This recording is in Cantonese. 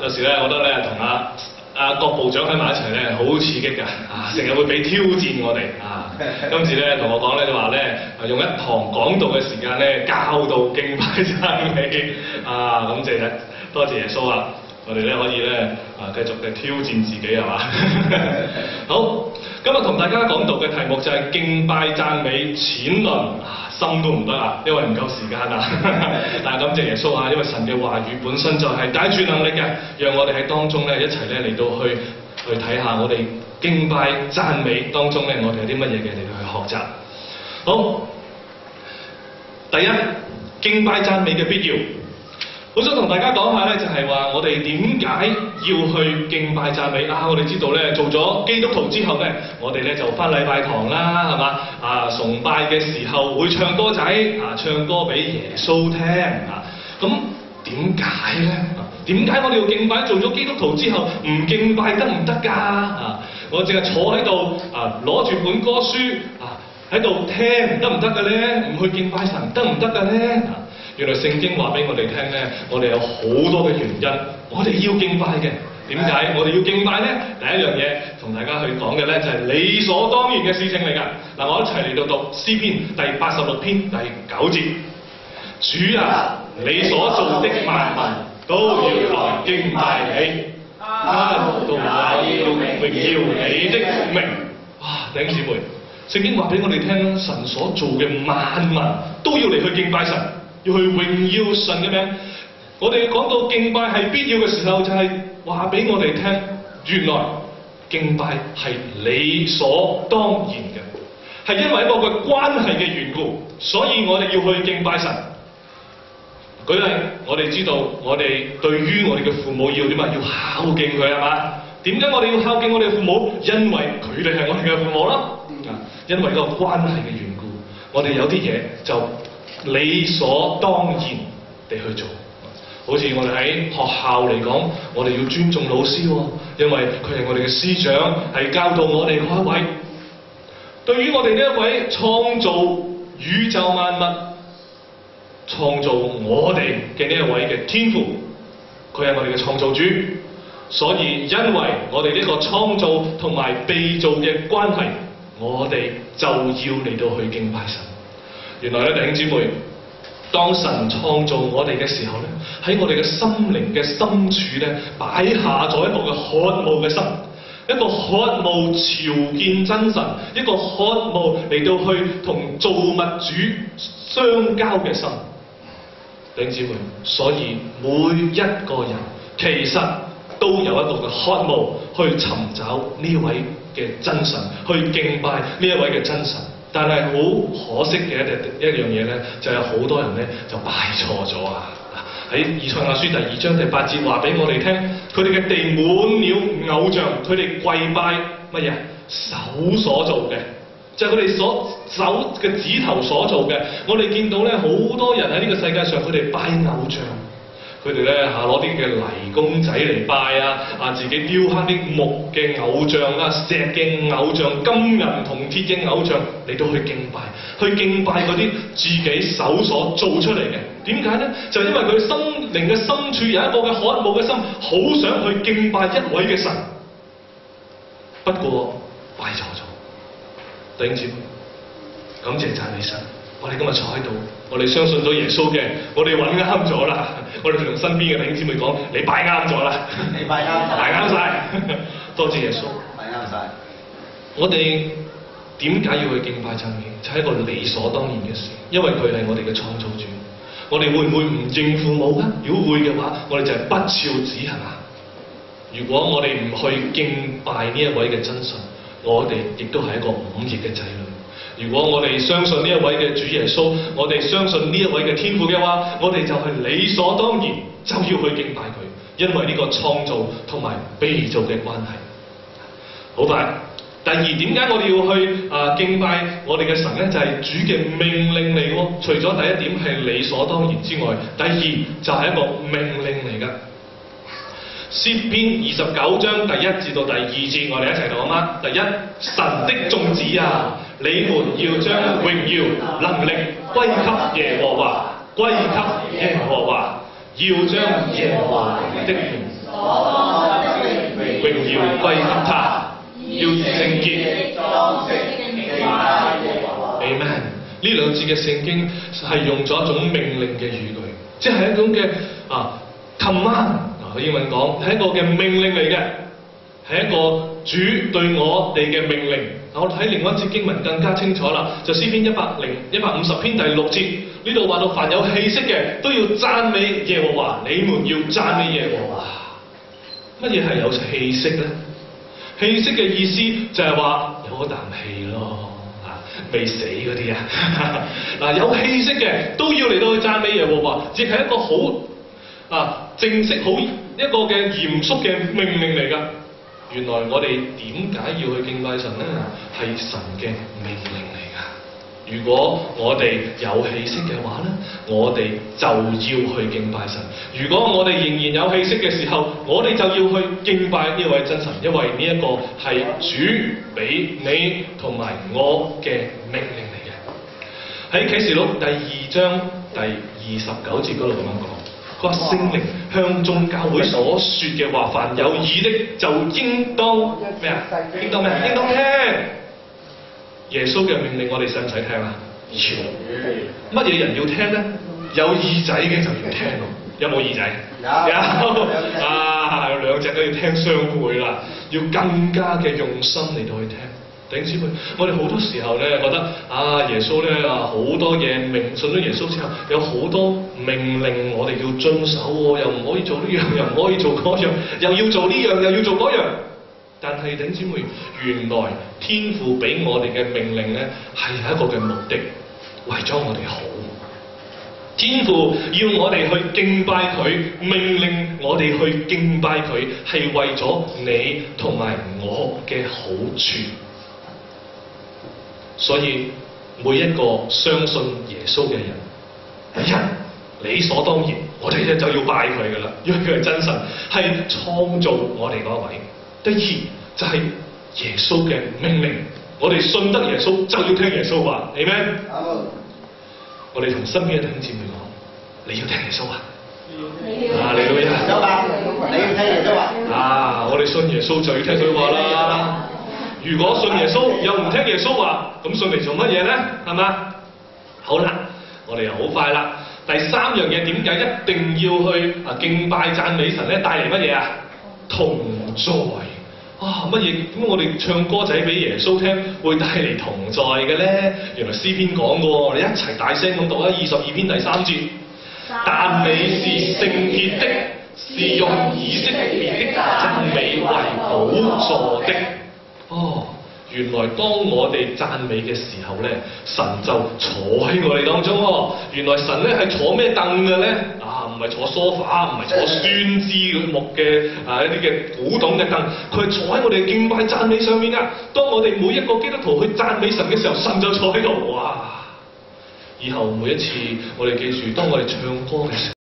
有時咧，我覺得咧同郭部長喺埋一齊咧，好刺激㗎，成日會俾挑戰我哋今次咧同我講咧就話咧，用一堂講道嘅時間咧，教導敬拜讚美感謝多謝耶穌啊！我哋咧可以咧繼續嘅挑戰自己係嘛？好，今日同大家講道嘅題目就係敬拜讚美淺論，心都唔得因為唔夠時間但係感謝耶穌因為神嘅話語本身就係帶住能力嘅，讓我哋喺當中咧一齊咧嚟到去睇下我哋敬拜讚美當中咧，我哋有啲乜嘢嘅嚟到去學習。好，第一，敬拜讚美嘅必要。好想同大家講下咧，就係話我哋點解要去敬拜讚美我哋知道咧，做咗基督徒之後咧，我哋咧就返禮拜堂啦，係嘛？崇拜嘅時候會唱歌仔，唱歌俾耶穌聽咁點解咧？點解我哋要敬拜？做咗基督徒之後唔敬拜得唔得㗎？我淨係坐喺度攞住本歌書喺度聽得唔得嘅咧？唔去敬拜神得唔得嘅咧？原來聖經話俾我哋聽咧，我哋有好多嘅原因，我哋要敬拜嘅。點解我哋要敬拜咧？第一樣嘢同大家去講嘅咧，就係理所當然嘅事情嚟㗎。我一齊嚟到讀詩篇第86篇第9節。主啊，你所做的萬民都要來敬拜你，他們都要榮耀你的名。弟兄姊妹，聖經話俾我哋聽，神所做嘅萬民都要嚟去敬拜神。要去榮耀神嘅名。我哋講到敬拜係必要嘅時候，就係話俾我哋聽，原來敬拜係理所當然嘅，係因為一個嘅關係嘅緣故，所以我哋要去敬拜神。舉例，我哋知道我哋對於我哋嘅父母要點要孝敬佢係嘛？點解我哋要孝敬我哋嘅父母？因為佢哋係我哋嘅父母啦。因為一個關係嘅緣故，我哋有啲嘢就理所當然地去做，好似我哋喺學校嚟講，我哋要尊重老師因為佢係我哋嘅師長，係教導我哋嗰一位。對於我哋呢一位創造宇宙萬物、創造我哋嘅呢一位嘅天父，佢係我哋嘅創造主，所以因為我哋呢個創造同埋被造嘅關係，我哋就要嚟到去敬拜神。原來咧，弟兄姊妹，當神創造我哋嘅時候咧，喺我哋嘅心靈嘅深處咧，擺下咗一個嘅渴慕嘅心，一個渴慕朝見真神，一個渴慕嚟到去同造物主相交嘅心。弟兄姊妹，所以每一個人其實都有一個嘅渴慕去尋找呢位嘅真神，去敬拜呢一位嘅真神。但係好可惜嘅一樣嘢咧，就有好多人咧就拜錯咗喺以賽亞書第2章第8節話俾我哋聽，佢哋嘅地滿了偶像，佢哋跪拜乜嘢？手所做嘅，就係佢哋手嘅指頭所做嘅。我哋見到咧好多人喺呢個世界上，佢哋拜偶像。佢哋咧攞啲嘅泥公仔嚟拜自己雕刻啲木嘅偶像石嘅偶像、金銀銅鐵嘅偶像嚟到去敬拜，嗰啲自己手所做出嚟嘅。點解咧？就因為佢心靈嘅深處有一個嘅渴慕嘅心，好想去敬拜一位嘅神。不過拜錯咗，弟兄姊妹，感謝讚美神。我哋今日坐喺度，我哋相信咗耶穌嘅，我哋揾啱咗啦。我哋同身邊嘅弟兄姊妹講：你拜啱咗啦，你拜啱晒，多謝耶穌。拜啱晒。我哋點解要去敬拜讚美？就係一個理所當然嘅事，因為佢係我哋嘅創造主。我哋會唔會唔認父母啊？如果會嘅話，我哋就係不孝子係嘛？如果我哋唔去敬拜呢一位嘅真神，我哋亦都係一個忤逆嘅仔女。如果我哋相信呢一位嘅主耶穌，我哋相信呢一位嘅天父嘅話，我哋就係理所當然就要去敬拜佢，因為呢個創造同埋被造嘅關係。好快，第二，點解我哋要去敬拜我哋嘅神呢？就係主嘅命令嚟喎。除咗第一點係理所當然之外，第二就係一個命令嚟㗎。詩篇29章第1至到第2節，我哋一齊讀啊嘛。第一，神的眾子啊，你們要將榮耀能力歸給耶和華，歸給耶和華。要將耶和華的名榮耀歸給他，要聖潔。Amen。呢兩節嘅聖經係用咗一種命令嘅語句，即係一種嘅command。英文講係一個嘅命令嚟嘅，係一個主對我哋嘅命令。我睇另外一節經文更加清楚啦，就詩篇150篇第6節，呢度話到凡有氣息嘅都要讚美耶和華，你們要讚美耶和華。乜嘢係有氣息咧？氣息嘅意思就係話有一啖氣咯，未死嗰啲啊。嗱，有氣息嘅都要嚟到去讚美耶和華，亦係一個好正式、好一個嘅嚴肅嘅命令嚟㗎。原來我哋點解要去敬拜神呢？係神嘅命令嚟㗎。如果我哋有氣息嘅話呢，我哋就要去敬拜神。如果我哋仍然有氣息嘅時候，我哋就要去敬拜呢位真神，因為呢一個係主俾你同埋我嘅命令嚟嘅。喺啟示錄第2章第29節嗰度咁樣講。個聖靈向眾教會所說嘅話，凡有耳的就應當咩啊？應當咩？應當聽。耶穌嘅命令，我哋使唔使聽啊？要。乜嘢人要聽咧？有耳仔嘅就要聽咯。有冇耳仔？有。有兩隻都要聽雙倍啦，要更加嘅用心嚟到去聽。弟兄姊妹，我哋好多時候咧覺得耶穌咧好多嘢信咗耶穌之後，有好多命令我哋要遵守喎，又唔可以做呢樣，又唔可以做嗰樣，又要做呢樣，又要做嗰樣。但係弟兄姊妹，原來天父俾我哋嘅命令咧係有一個嘅目的，為咗我哋好。天父要我哋去敬拜佢，命令我哋去敬拜佢，係為咗你同埋我嘅好處。所以每一個相信耶穌嘅人，第一理所當然，我哋就要拜佢㗎啦，因為佢係真神，係創造我哋嗰位。第二就係耶穌嘅命令，我哋信得耶穌就要聽耶穌話，係咪？我哋同身邊嘅弟兄姊妹講，你要聽耶穌啊！嚟到你要聽耶穌啊！我哋信耶穌就要聽佢話啦。如果信耶穌又唔聽耶穌話，咁信嚟做乜嘢咧？係嘛？好啦，我哋又好快啦。第三樣嘢，點解一定要去敬拜讚美神咧？帶嚟乜嘢啊？同在。乜嘢？咁我哋唱歌仔俾耶穌聽，會帶嚟同在嘅咧？原來詩篇講嘅喎，我哋一齊大聲咁讀啊！22篇第3節，但你是聖潔的，是用以色列的讚美為寶座的。原來當我哋讚美嘅時候咧，神就坐喺我哋當中喎。原來神咧係坐咩凳嘅咧？唔係坐梳化，唔係坐酸枝木嘅一啲嘅古董嘅凳，佢係坐喺我哋敬拜讚美上面啊！當我哋每一個基督徒去讚美神嘅時候，神就坐喺度。哇！以後每一次我哋記住，當我哋唱歌嘅時候，